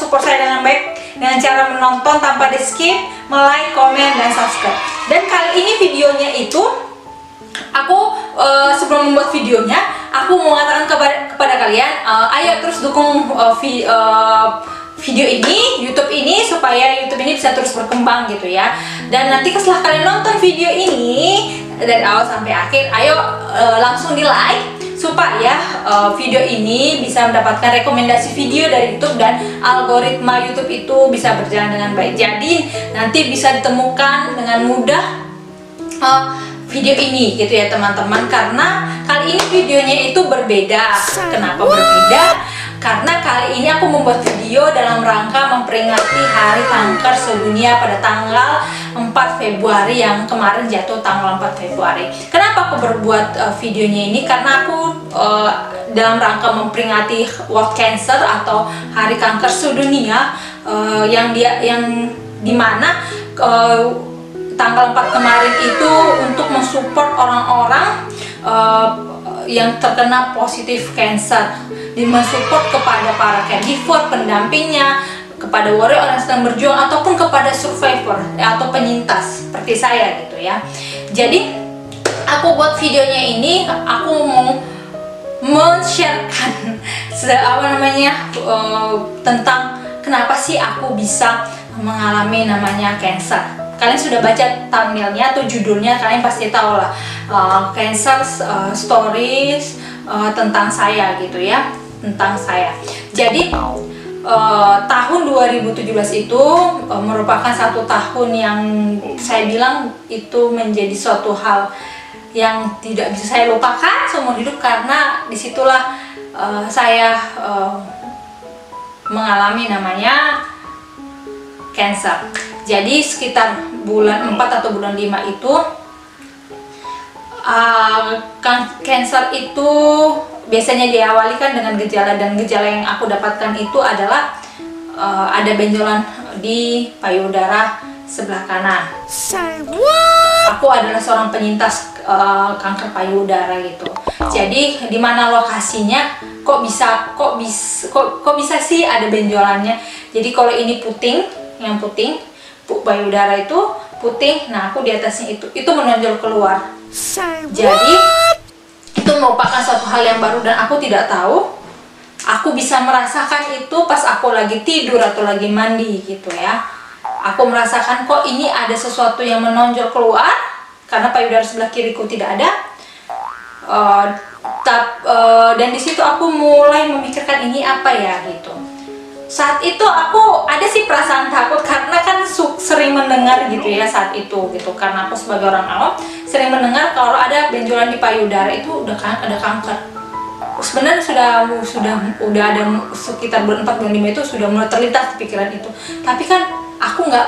support saya dengan baik dengan cara menonton tanpa di skip, like, komen, dan subscribe. Dan kali ini videonya itu aku sebelum membuat videonya aku mau mengatakan kepada kalian, ayo terus dukung video ini, YouTube ini, supaya YouTube ini bisa terus berkembang gitu ya. Dan nanti setelah kalian nonton video ini dari awal sampai akhir, ayo langsung di like supaya video ini bisa mendapatkan rekomendasi video dari YouTube dan algoritma YouTube itu bisa berjalan dengan baik. Jadi nanti bisa ditemukan dengan mudah video ini gitu ya teman-teman, karena kali ini videonya itu berbeda. Kenapa berbeda? Karena kali ini aku membuat video dalam rangka memperingati Hari Kanker Sedunia pada tanggal 4 Februari yang kemarin jatuh tanggal 4 Februari. Kenapa aku berbuat videonya ini? Karena aku dalam rangka memperingati World Cancer atau Hari Kanker Sedunia yang dimana tanggal 4 kemarin itu untuk mensupport orang-orang yang terkena positif cancer, mensupport kepada para caregiver, pendampingnya, kepada warrior orang yang sedang berjuang, ataupun kepada survivor atau penyintas seperti saya gitu ya. Jadi aku buat videonya ini, aku mau men-sharekan tentang kenapa sih aku bisa mengalami namanya cancer. Kalian sudah baca thumbnailnya atau judulnya, kalian pasti tahu lah, cancer stories tentang saya gitu ya, tentang saya. Jadi tahun 2017 itu merupakan satu tahun yang saya bilang itu menjadi suatu hal yang tidak bisa saya lupakan seumur hidup, karena disitulah saya mengalami namanya cancer. Jadi sekitar bulan 4 atau bulan 5 itu cancer itu biasanya diawali kan dengan gejala, dan gejala yang aku dapatkan itu adalah ada benjolan di payudara sebelah kanan. Aku adalah seorang penyintas kanker payudara gitu. Jadi di mana lokasinya, kok bisa sih ada benjolannya. Jadi kalau ini puting, yang puting payudara itu puting, nah aku di atasnya itu menonjol keluar. Jadi itu merupakan suatu hal yang baru dan aku tidak tahu. Aku bisa merasakan itu pas aku lagi tidur atau lagi mandi gitu ya. Aku merasakan kok ini ada sesuatu yang menonjol keluar, karena payudara sebelah kiriku tidak ada. Dan di situ aku mulai memikirkan ini apa ya gitu. Saat itu aku ada sih perasaan takut, karena kan sering mendengar gitu ya saat itu gitu, karena aku sebagai orang awam sering mendengar kalau ada benjolan di payudara itu ada kanker. Sebenarnya udah ada sekitar bulan 4 bulan 5 itu sudah mulai terlintas di pikiran itu, tapi kan aku nggak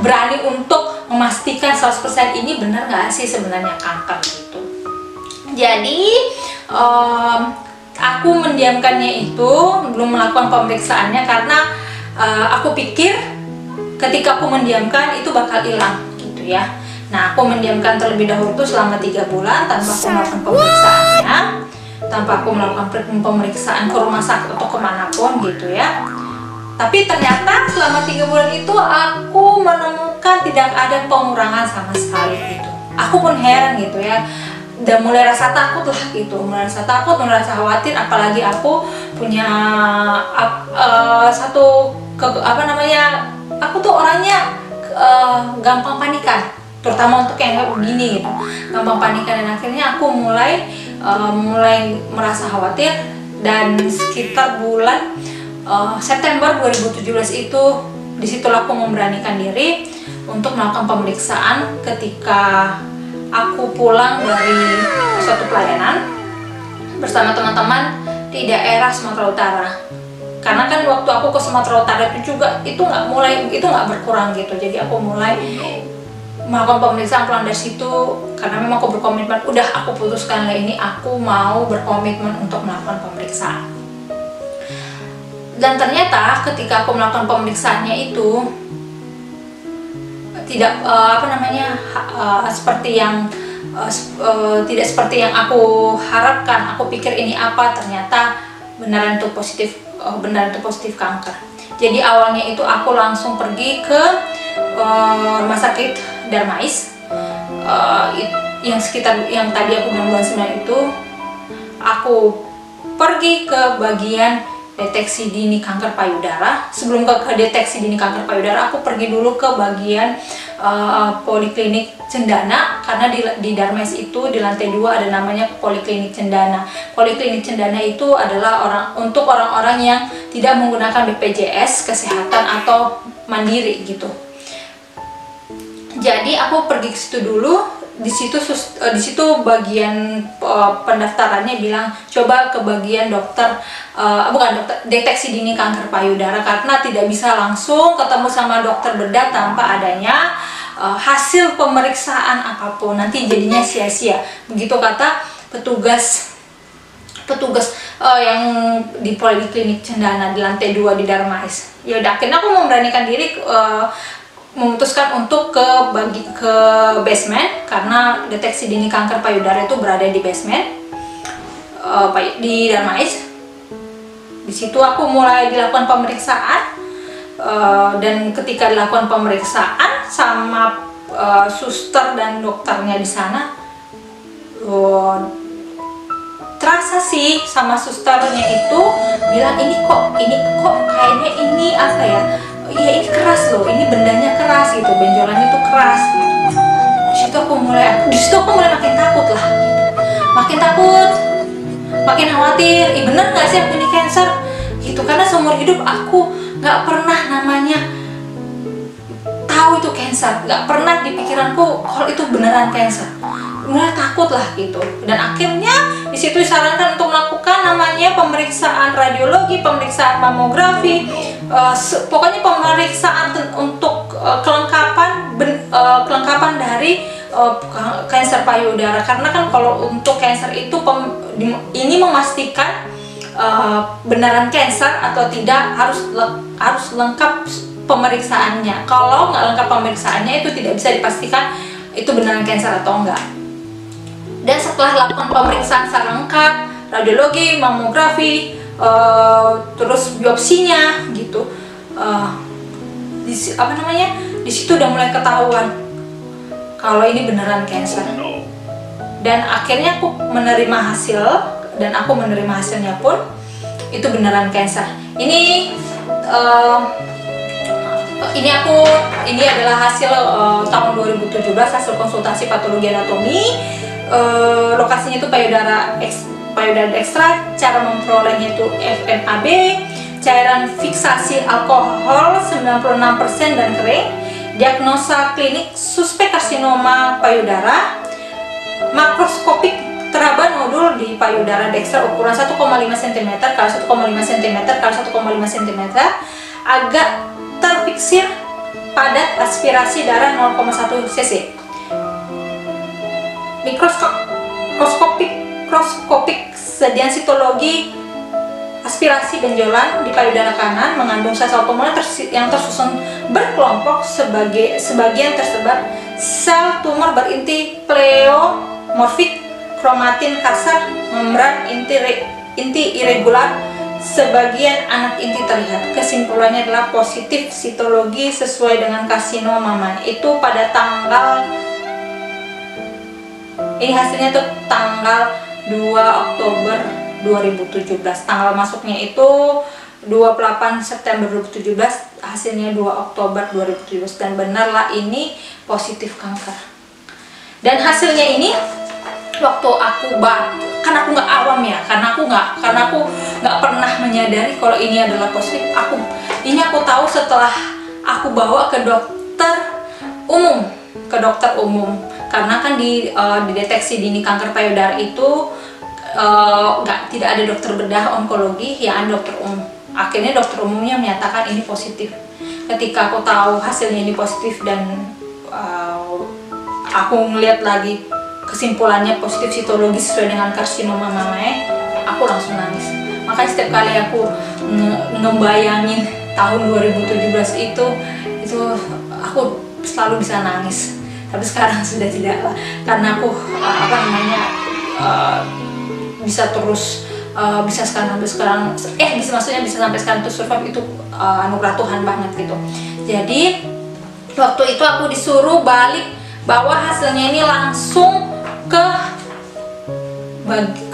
berani untuk memastikan 100% ini benar nggak sih sebenarnya kanker gitu. Jadi aku mendiamkannya itu, belum melakukan pemeriksaannya, karena aku pikir ketika aku mendiamkan itu bakal hilang gitu ya. Nah, aku mendiamkan terlebih dahulu tuh selama 3 bulan tanpa aku melakukan pemeriksaannya, tanpa aku melakukan pemeriksaan ke rumah sakit atau kemanapun gitu ya. Tapi ternyata selama 3 bulan itu aku menemukan tidak ada pengurangan sama sekali gitu. Aku pun heran gitu ya. Dan mulai rasa takut lah gitu, mulai rasa takut, mulai rasa khawatir, apalagi aku punya aku tuh orangnya gampang panikan, terutama untuk yang kayak begini gitu, gampang panikan, dan akhirnya aku mulai merasa khawatir. Dan sekitar bulan September 2017 itu, disitulah aku memberanikan diri untuk melakukan pemeriksaan ketika aku pulang dari suatu pelayanan bersama teman-teman di daerah Sumatera Utara. Karena kan waktu aku ke Sumatera Utara itu juga itu nggak berkurang gitu. Jadi aku mulai melakukan pemeriksaan pulang dari situ, karena memang aku berkomitmen, udah aku putuskan lah ini aku mau berkomitmen untuk melakukan pemeriksaan. Dan ternyata ketika aku melakukan pemeriksaannya itu tidak tidak seperti yang aku harapkan. Aku pikir ini apa, ternyata beneran itu positif kanker. Jadi awalnya itu aku langsung pergi ke rumah sakit Darmais, yang tadi aku bilang bulan 9 itu. Aku pergi ke bagian deteksi dini kanker payudara. Sebelum ke deteksi dini kanker payudara, aku pergi dulu ke bagian poliklinik Cendana, karena di Darmais itu di lantai 2 ada namanya poliklinik Cendana. Poliklinik Cendana itu adalah untuk orang-orang yang tidak menggunakan BPJS kesehatan atau mandiri gitu. Jadi aku pergi ke situ dulu. Di situ bagian pendaftarannya bilang coba ke bagian deteksi dini kanker payudara, karena tidak bisa langsung ketemu sama dokter bedah tanpa adanya hasil pemeriksaan apapun, nanti jadinya sia-sia, begitu kata petugas yang di poliklinik Cendana di lantai 2 di Darmais. Ya udah, akhirnya aku memberanikan diri, memutuskan untuk ke basement, karena deteksi dini kanker payudara itu berada di basement di Darmais. Di situ aku mulai dilakukan pemeriksaan, dan ketika dilakukan pemeriksaan sama suster dan dokternya di sana, terasa sih sama susternya itu bilang ini kok kayaknya ini apa ya, ya ini keras loh, ini bendanya keras gitu, benjolannya tuh keras gitu. Di situ aku mulai makin takut lah gitu. Makin takut, makin khawatir, bener nggak sih aku ini cancer gitu, karena seumur hidup aku nggak pernah namanya tahu itu cancer, nggak pernah di pikiranku kalau itu beneran cancer. Mulai takut lah gitu, dan akhirnya di situ disarankan untuk melakukan namanya pemeriksaan radiologi, pemeriksaan mamografi, pokoknya pemeriksaan untuk kelengkapan dari kanker payudara. Karena kan kalau untuk kanker itu ini memastikan beneran kanker atau tidak, harus lengkap pemeriksaannya. Kalau nggak lengkap pemeriksaannya itu tidak bisa dipastikan itu beneran kanker atau enggak. Dan setelah lakukan pemeriksaan secara lengkap, radiologi, mamografi, terus biopsinya gitu, di situ udah mulai ketahuan kalau ini beneran cancer. Dan akhirnya aku menerima hasil, dan aku menerima hasilnya pun itu beneran cancer. Ini adalah hasil tahun 2017, hasil konsultasi patologi anatomi. Lokasinya itu payudara ekstra, cara memperolehnya itu FNAB, cairan fiksasi alkohol 96% dan kering, diagnosa klinik suspek karsinoma payudara, makroskopik teraba nodul di payudara dekstra ukuran 1,5 cm x 1,5 cm x 1,5 cm, agak terfiksir padat, aspirasi darah 0,1 cc. Mikroskopik sediensitologi aspirasi benjolan di payudara kanan, mengandung sel tumor yang tersusun berkelompok, sebagian tersebar sel tumor berinti pleomorfik, kromatin kasar, membran inti irregular, sebagian anak inti terlihat. Kesimpulannya adalah positif sitologi sesuai dengan karsinoma mama. Itu pada tanggal, ini hasilnya tuh tanggal 2 Oktober 2017. Tanggal masuknya itu 28 September 2017, hasilnya 2 Oktober 2017, dan benarlah ini positif kanker. Dan hasilnya ini waktu kan aku nggak awam ya, karena aku nggak pernah menyadari kalau ini adalah positif. Ini aku tahu setelah aku bawa ke dokter umum, karena kan di deteksi dini kanker payudara itu tidak ada dokter bedah onkologi, ya ada dokter umum. Akhirnya dokter umumnya menyatakan ini positif. Ketika aku tahu hasilnya ini positif, dan aku ngeliat lagi kesimpulannya positif sitologi sesuai dengan karsinoma mamae, aku langsung nangis. Makanya setiap kali aku ngebayangin tahun 2017 itu aku selalu bisa nangis. Tapi sekarang sudah tidak lah, karena aku bisa terus bisa sekarang sampai sekarang, bisa sampai sekarang tuh survive itu anugerah Tuhan banget gitu. Jadi waktu itu aku disuruh balik bawa hasilnya ini langsung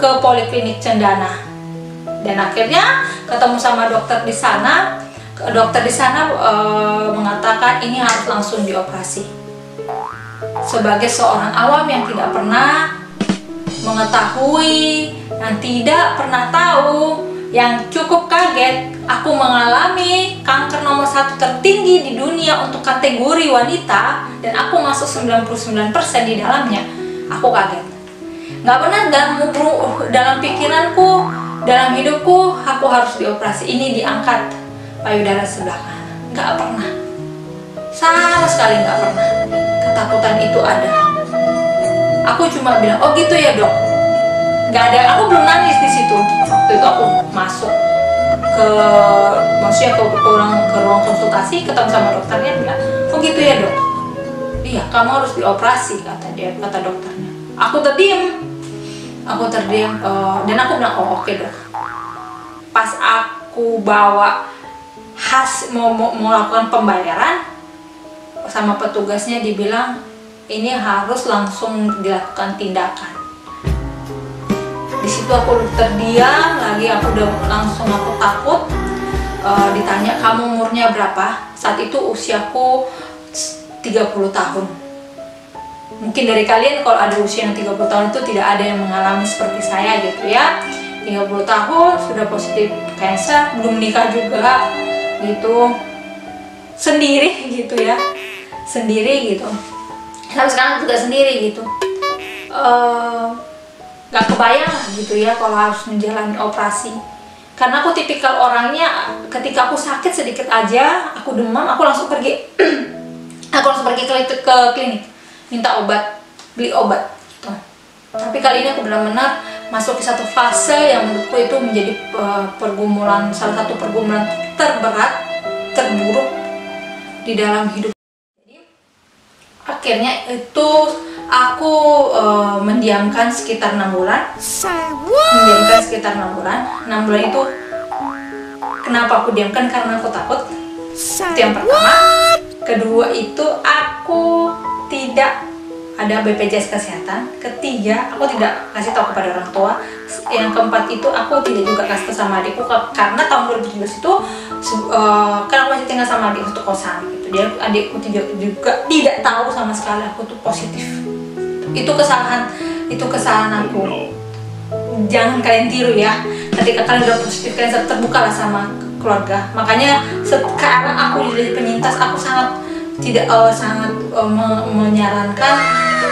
ke Poliklinik Cendana, dan akhirnya ketemu sama dokter di sana. Dokter di sana mengatakan ini harus langsung dioperasi. Sebagai seorang awam yang tidak pernah mengetahui, yang tidak pernah tahu, yang cukup kaget, aku mengalami kanker nomor 1 tertinggi di dunia untuk kategori wanita, dan aku masuk 99% di dalamnya. Aku kaget. Nggak pernah dalam pikiranku, dalam hidupku, aku harus dioperasi. Ini diangkat payudara sebelah kanan. Nggak pernah. Sama sekali nggak pernah. Ketakutan itu ada. Aku cuma bilang, oh gitu ya dok. Nggak ada. Aku belum nangis di situ. Waktu itu aku masuk ke ruang konsultasi, ketemu sama dokternya, bilang, oh gitu ya dok. Iya, kamu harus dioperasi, kata dokternya. Aku terdiam, dan aku bilang, oh oke dok. Pas aku bawa mau melakukan pembayaran, sama petugasnya dibilang ini harus langsung dilakukan tindakan. Di situ aku terdiam lagi, aku takut. Ditanya, kamu umurnya berapa? Saat itu usiaku 30 tahun. Mungkin dari kalian kalau ada usia yang 30 tahun itu tidak ada yang mengalami seperti saya gitu ya. 30 tahun, sudah positif cancer, belum nikah juga gitu. Sendiri gitu ya. Sendiri gitu. Sampai sekarang juga sendiri gitu. Gak kebayang gitu ya kalau harus menjalani operasi. Karena aku tipikal orangnya, ketika aku sakit sedikit aja, aku demam, aku langsung pergi ke klinik, minta obat, beli obat gitu. Tapi kali ini aku benar-benar masuk ke satu fase yang menurutku itu menjadi salah satu pergumulan terberat, terburuk di dalam hidup. Jadi akhirnya itu aku mendiamkan sekitar 6 bulan. 6 bulan itu kenapa aku diamkan? Karena aku takut. Itu yang pertama. Kedua itu aku tidak ada BPJS kesehatan. Ketiga, aku tidak kasih tahu kepada orang tua. Yang keempat itu aku tidak juga kasih tahu sama adikku, karena tahun 2017 itu kan aku masih tinggal sama adik satu kosan gitu. Dia adikku juga tidak tahu sama sekali aku tuh positif. Itu kesalahan aku. Jangan kalian tiru ya. Ketika kalian udah positif cancer, terbukalah sama keluarga. Makanya sekarang aku jadi penyintas, aku sangat menyarankan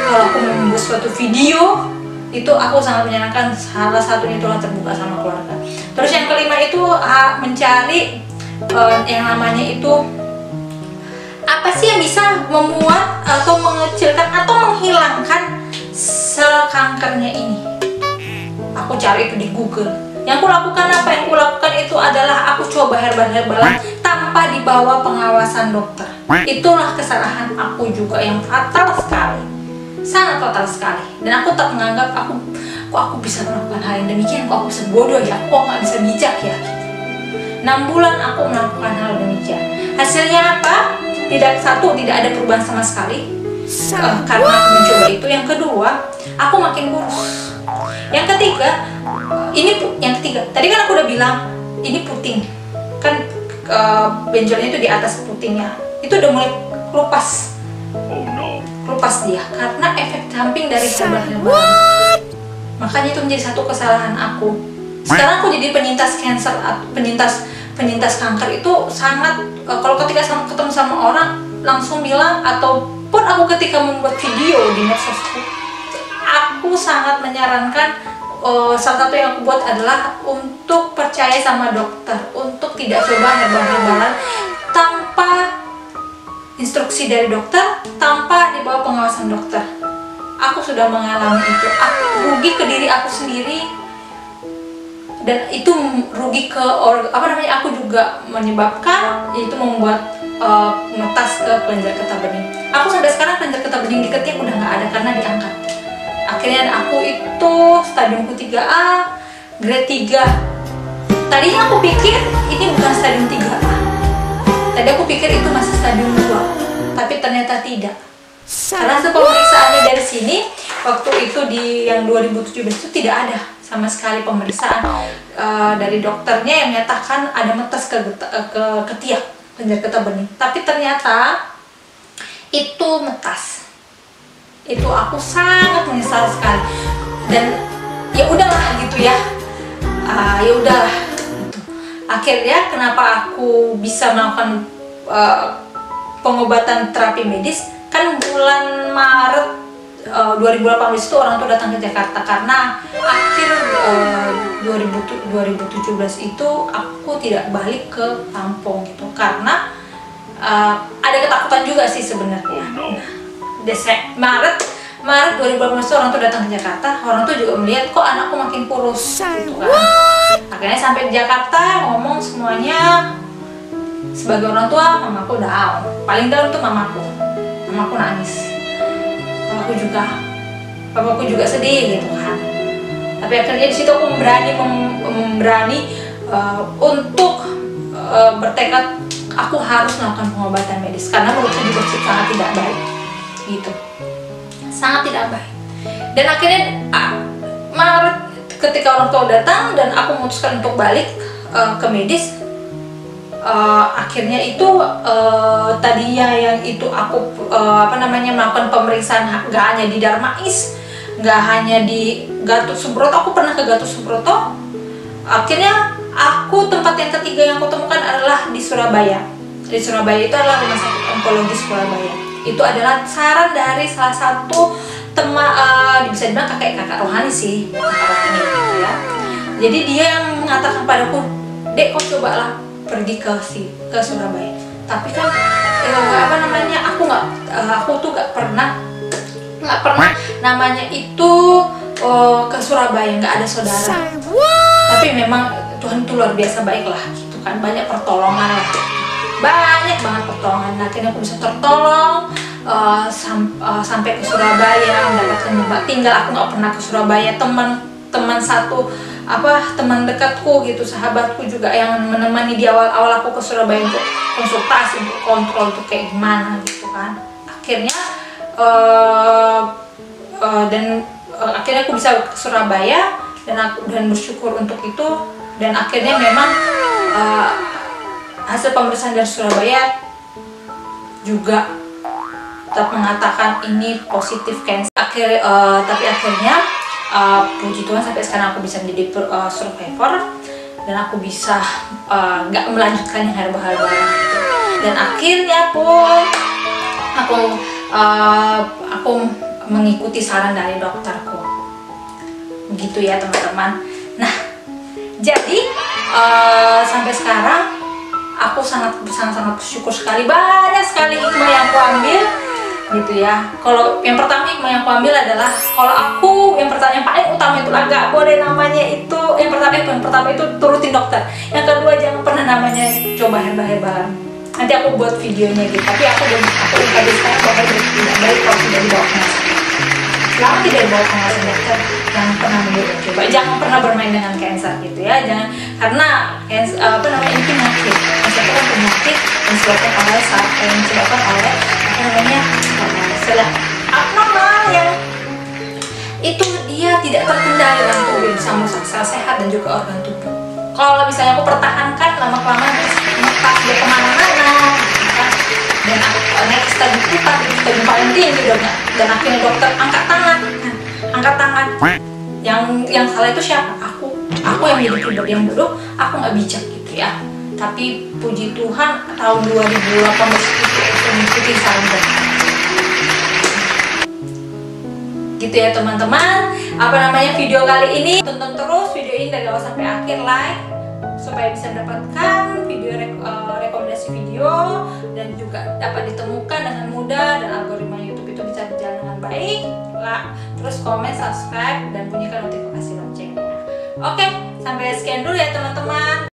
kalau aku membuat suatu video itu, aku sangat menyarankan salah satunya itulah terbuka sama keluarga. Terus yang kelima itu mencari yang namanya itu apa sih yang bisa membuat atau mengecilkan atau menghilangkan sel kankernya ini. Aku cari itu di Google. Yang aku lakukan apa? Yang aku lakukan itu adalah aku coba herbalan tanpa dibawa pengawasan dokter. Itulah kesalahan aku juga yang fatal sekali, sangat fatal sekali. Dan aku tak menganggap aku bisa melakukan hal yang demikian, aku bisa bodoh ya, aku nggak bisa bijak ya. 6 bulan aku melakukan hal demikian. Hasilnya apa? Tidak ada perubahan sama sekali. Karena aku mencoba itu. Yang kedua, aku makin kurus. Yang ketiga, tadi kan aku udah bilang ini puting kan, benjolnya itu di atas putingnya itu udah mulai kelupas dia karena efek samping dari herbal. Makanya itu menjadi satu kesalahan aku. Sekarang aku jadi penyintas cancer, penyintas kanker itu sangat kalau ketika ketemu sama orang langsung bilang, ataupun aku ketika membuat video di medsosku, aku sangat menyarankan salah satu yang aku buat adalah untuk percaya sama dokter, untuk tidak coba herbal-herbalan tanpa instruksi dari dokter, tanpa di bawah pengawasan dokter. Aku sudah mengalami itu. Aku rugi ke diri aku sendiri, dan itu rugi ke aku juga menyebabkan itu membuat metas ke kelenjar getah bening. Aku sampai sekarang kelenjar getah bening di ketiak udah nggak ada karena diangkat. Akhirnya aku itu stadium 3A, grade 3. Tadinya aku pikir ini bukan stadium 3A. Tadi aku pikir itu masih stadium 2, tapi ternyata tidak. Karena pemeriksaannya dari sini, waktu itu di yang 2017 itu tidak ada sama sekali pemeriksaan dari dokternya yang menyatakan ada metas ke ketiak, kelenjar getah bening. Tapi ternyata itu metas. Itu aku sangat menyesal sekali. Dan ya udahlah gitu ya. Ya udahlah. Gitu. Akhirnya kenapa aku bisa melakukan pengobatan terapi medis? Kan bulan Maret 2018 itu orang tua datang ke Jakarta karena akhir 2017 itu aku tidak balik ke Lampung gitu karena ada ketakutan juga sih sebenarnya. Maret 2018 itu orang tua datang ke Jakarta, orang tua juga melihat kok anakku makin kurus gitu kan. Akhirnya sampai di Jakarta ngomong semuanya, sebagai orang tua mamaku down, paling down tuh mamaku nangis, papaku juga sedih gitu kan. Tapi akhirnya di situ aku berani untuk bertekad aku harus melakukan pengobatan medis karena menurutku juga sangat tidak baik gitu, sangat tidak baik. Dan akhirnya Maret ketika orang tua datang dan aku memutuskan untuk balik ke medis. Akhirnya itu tadinya yang itu aku melakukan pemeriksaan gak hanya di Darmais, gak hanya di Gatot Subroto, aku pernah ke Gatot Subroto. Akhirnya tempat yang ketiga yang aku temukan adalah di Surabaya. Di Surabaya itu adalah Rumah Sakit Onkologi Surabaya. Itu adalah saran dari salah satu teman, bisa dibilang kakak rohani sih, kakak rohani gitu ya. Jadi dia yang mengatakan padaku, "Dek, kau cobalah pergi ke Surabaya." Tapi kan aku tuh nggak pernah namanya itu ke Surabaya, nggak ada saudara. Tapi memang Tuhan itu luar biasa baik lah gitu kan, banyak pertolongan lah, banyak banget pertolongan. Nah, akhirnya aku bisa tertolong sampai ke Surabaya, mendapatkan tempat tinggal. Aku nggak pernah ke Surabaya. Teman dekatku gitu, sahabatku juga yang menemani di awal-awal aku ke Surabaya untuk konsultasi, untuk kontrol untuk kayak gimana gitu kan. Akhirnya akhirnya aku bisa ke Surabaya dan bersyukur untuk itu. Dan akhirnya memang hasil pemeriksaan dari Surabaya juga tetap mengatakan ini positif cancer. Tapi akhirnya puji Tuhan sampai sekarang aku bisa menjadi survivor dan aku bisa nggak melanjutkan yang herbal gitu. Dan akhirnya pun aku mengikuti saran dari dokterku, begitu ya teman-teman. Nah, jadi sampai sekarang aku sangat bersyukur sekali, banyak sekali hikmah yang aku ambil gitu ya. Kalau yang pertama hikmah yang aku ambil adalah kalau aku yang paling utama itu nggak boleh namanya itu yang pertama itu turutin dokter. Yang kedua jangan pernah namanya coba herbal-herbalan. Nanti aku buat videonya gitu. Tapi aku habis sekarang bahwa tidak baik kalau sudah dibawa ke rumah sakit. Selama tidak dibawa ke rumah dokter, jangan pernah mencoba. Jangan pernah bermain dengan cancer gitu ya. Jangan, karena ini penyakit. Cancer itu kan penyakit yang disebabkan oleh abnormal yang itu dia tidak terkendali dalam tubuh, bisa merusak sel sehat dan juga organ tubuh. Kalau misalnya aku pertahankan lama-kelamaan metas dia kemana-mana gitu kan. Dan aku naik ke stadium 4, itu stadium paling tinggi dan akhirnya dokter angkat tangan. Yang salah itu siapa? Aku yang jadi pribadi yang bodoh, aku nggak bijak gitu ya. Tapi puji Tuhan tahun 2018 itu aku mengikuti saran dokter. Gitu ya teman-teman, video kali ini tonton terus video ini dari awal sampai akhir, like supaya bisa mendapatkan video rekomendasi video dan juga dapat ditemukan dengan mudah dan algoritma YouTube itu bisa berjalan dengan baik lah. Terus komen, subscribe dan bunyikan notifikasi loncengnya. Oke, sampai sekian dulu ya teman-teman.